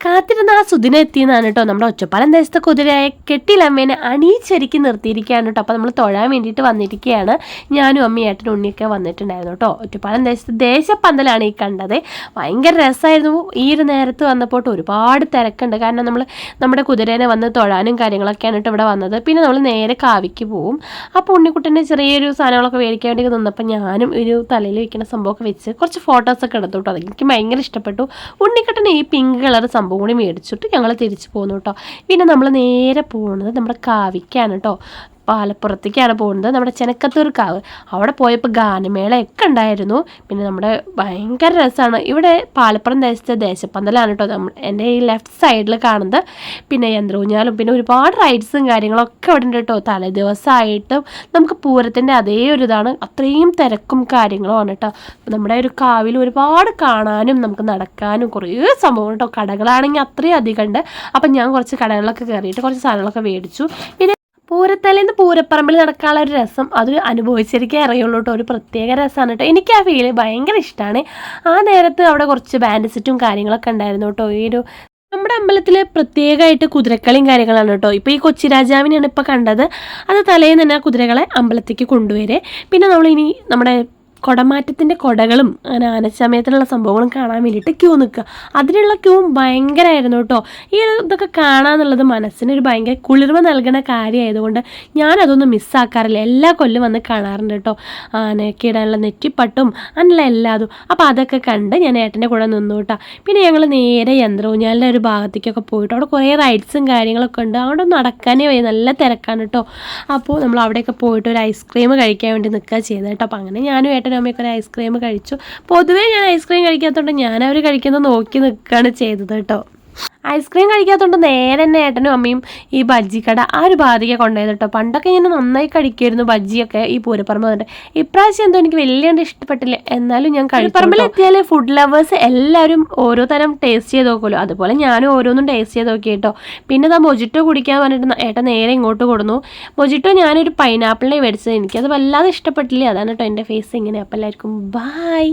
കാത്തിരുന്ന ആ സുദിനം എത്തിയെന്നാണ് കേട്ടോ. നമ്മുടെ ഒറ്റപ്പാലം ദേശത്തെ കുതിരയായ കെട്ടിലമ്മേനെ അണിയിച്ചൊരുക്കി നിർത്തിയിരിക്കുകയാണ് കേട്ടോ. അപ്പോൾ നമ്മൾ തൊഴാൻ വേണ്ടിയിട്ട് വന്നിരിക്കുകയാണ്. ഞാനും അമ്മയും ഏട്ടനും ഉണ്ണിയൊക്കെ വന്നിട്ടുണ്ടായിരുന്നു കേട്ടോ. ഒറ്റപ്പാലം ദേശത്ത് ദേശപ്പന്തലാണ് ഈ കണ്ടത്. ഭയങ്കര രസമായിരുന്നു. ഈ ഒരു നേരത്ത് വന്നപ്പോൾ ഒരുപാട് തിരക്കുണ്ട്. കാരണം നമ്മുടെ കുതിരേനെ വന്ന് തൊഴാനും കാര്യങ്ങളൊക്കെയാണ് കേട്ടോ ഇവിടെ വന്നത്. പിന്നെ നമ്മൾ നേരെ കാവിക്ക് പോവും. അപ്പോൾ ഉണ്ണിക്കുട്ടൻ്റെ ചെറിയൊരു സാധനങ്ങളൊക്കെ മേടിക്കാൻ വേണ്ടി നിന്നപ്പോൾ ഞാനും ഒരു തലയിൽ വെക്കുന്ന സംഭവമൊക്കെ വെച്ച് കുറച്ച് ഫോട്ടോസൊക്കെ എടുത്തു കേട്ടോ. അതെനിക്ക് ഭയങ്കര ഇഷ്ടപ്പെട്ടു. ഉണ്ണിക്കുട്ടൻ ഈ പിങ്ക് കളർ സംഭവം കൂടി മേടിച്ചിട്ട് ഞങ്ങൾ തിരിച്ചു പോന്നു കേട്ടോ. പിന്നെ നമ്മൾ നേരെ പോകുന്നത് നമ്മുടെ കാവിക്കാണ് കേട്ടോ. പാലപ്പുറത്തേക്കാണ് പോകുന്നത്. നമ്മുടെ ചെനക്കത്തൂർ കാവ് അവിടെ പോയപ്പോൾ ഗാനമേളയൊക്കെ ഉണ്ടായിരുന്നു. പിന്നെ നമ്മുടെ ഭയങ്കര രസമാണ്. ഇവിടെ പാലപ്പുറം ദേശത്തെ ദേശപ്പന്തലാണ് കേട്ടോ എൻ്റെ ഈ ലെഫ്റ്റ് സൈഡിൽ കാണുന്നത്. പിന്നെ യന്ത്രൂഞ്ഞാലും പിന്നെ ഒരുപാട് റൈഡ്സും കാര്യങ്ങളൊക്കെ അവിടെ ഉണ്ട് കേട്ടോ. തലേ ദിവസമായിട്ടും നമുക്ക് പൂരത്തിൻ്റെ അതേ ഒരു ഇതാണ്. അത്രയും തിരക്കും കാര്യങ്ങളുമാണ് കേട്ടോ. നമ്മുടെ ഒരു കാവിൽ ഒരുപാട് കാണാനും നമുക്ക് നടക്കാനും കുറേ സംഭവം കേട്ടോ. കടകളാണെങ്കിൽ അത്രയും അധികം ഉണ്ട്. അപ്പം ഞാൻ കുറച്ച് കടകളിലൊക്കെ കയറിയിട്ട് കുറച്ച് സാധനങ്ങളൊക്കെ മേടിച്ചു. പിന്നെ പൂരത്തലേന്ന് പൂരപ്പറമ്പിൽ നടക്കാനുള്ള ഒരു രസം അത് അനുഭവിച്ചിരിക്കേ അറിയുള്ളൂ കേട്ടോ. ഒരു പ്രത്യേക രസമാണ് കേട്ടോ. എനിക്ക് ആ ഫീല് ഭയങ്കര ഇഷ്ടമാണ്. ആ നേരത്ത് അവിടെ കുറച്ച് ബാൻഡ് സെറ്റും കാര്യങ്ങളൊക്കെ ഉണ്ടായിരുന്നു കേട്ടോ. ഈ ഒരു നമ്മുടെ അമ്പലത്തിൽ പ്രത്യേകമായിട്ട് കുതിരക്കളിയും കാര്യങ്ങളാണ് കേട്ടോ. ഇപ്പോൾ ഈ കൊച്ചി രാജാവിനെയാണ് ഇപ്പോൾ കണ്ടത്. അത് തലേന്ന് തന്നെ കുതിരകളെ അമ്പലത്തേക്ക് കൊണ്ടുവരെ. പിന്നെ നമ്മളിനി നമ്മുടെ കുടമാറ്റത്തിൻ്റെ കുടകളും അങ്ങനെ ആനച്ചമയത്തിനുള്ള സംഭവങ്ങളും കാണാൻ വേണ്ടിയിട്ട് ക്യൂ നിൽക്കുക. അതിനുള്ള ക്യൂവും ഭയങ്കരമായിരുന്നു കേട്ടോ. ഈ ഒരു ഇതൊക്കെ കാണാന്നുള്ളത് മനസ്സിനൊരു ഭയങ്കര കുളിർമ നൽകുന്ന കാര്യമായതുകൊണ്ട് ഞാനതൊന്നും മിസ്സാക്കാറില്ല. എല്ലാ കൊല്ലം വന്ന് കാണാറുണ്ട് കേട്ടോ. ആനയൊക്കെ ഇടാനുള്ള നെറ്റിപ്പട്ടും അങ്ങനെയുള്ള എല്ലാതും. അപ്പോൾ അതൊക്കെ കണ്ട് ഞാൻ ഏട്ടൻ്റെ കൂടെ നിന്നു കേട്ടോ. പിന്നെ ഞങ്ങൾ നേരെ യന്ത്രൂഞ്ഞാലിൻ്റെ ഒരു ഭാഗത്തേക്കൊക്കെ പോയിട്ട് അവിടെ കുറേ റൈഡ്സും കാര്യങ്ങളൊക്കെ ഉണ്ട്. അവിടെ നടക്കാനേ വയ്യ, നല്ല തിരക്കാണ് കേട്ടോ. അപ്പോൾ നമ്മൾ അവിടെയൊക്കെ പോയിട്ട് ഒരു ഐസ്ക്രീം കഴിക്കാൻ വേണ്ടി നിൽക്കുക ചെയ്തത് കേട്ടോ. അപ്പോൾ അങ്ങനെ ഞാനും അമ്മയ്ക്ക് ഒരു ഐസ്ക്രീം കഴിച്ചു. പൊതുവേ ഞാൻ ഐസ്ക്രീം കഴിക്കാത്തതുകൊണ്ട് ഞാൻ അവർ കഴിക്കുന്നത് നോക്കി നിൽക്കുകയാണ് ചെയ്തത് കേട്ടോ. ഐസ്ക്രീം കഴിക്കാത്തതുകൊണ്ട് നേരെ തന്നെ ഏട്ടനും അമ്മയും ഈ ബജ്ജിക്കട ആ ഒരു ഭാഗത്തേക്ക് കൊണ്ടുപോയത് കേട്ടോ. പണ്ടൊക്കെ ഇങ്ങനെ നന്നായി കഴിക്കുമായിരുന്നു ബജ്ജിയൊക്കെ ഈ പൂരപ്പറമ്പ് വന്നിട്ട്. ഇപ്രാവശ്യം എന്തോ എനിക്ക് വലിയ ഇഷ്ടപ്പെട്ടില്ല. എന്നാലും ഞാൻ പൂരപ്പറമ്പിൽ എത്തിയാൽ ഫുഡ് ലവേഴ്സ് എല്ലാവരും ഓരോ തരം ടേസ്റ്റ് ചെയ്ത് നോക്കുമല്ലോ. അതുപോലെ ഞാനും ഓരോന്നും ടേസ്റ്റ് ചെയ്ത് നോക്കി കേട്ടോ. പിന്നെ മൊജിറ്റോ കുടിക്കാൻ പറഞ്ഞിട്ട് ഏട്ടൻ നേരെ ഇങ്ങോട്ട് കൊടുന്നു. മൊജിറ്റോ ഞാനൊരു പൈനാപ്പിളിനെ മേടിച്ചത്. എനിക്കത് വല്ലാതെ ഇഷ്ടപ്പെട്ടില്ല. അതാണ് കേട്ടോ എൻ്റെ ഫേസ് ഇങ്ങനെ. അപ്പോൾ എല്ലാവർക്കും ബൈ.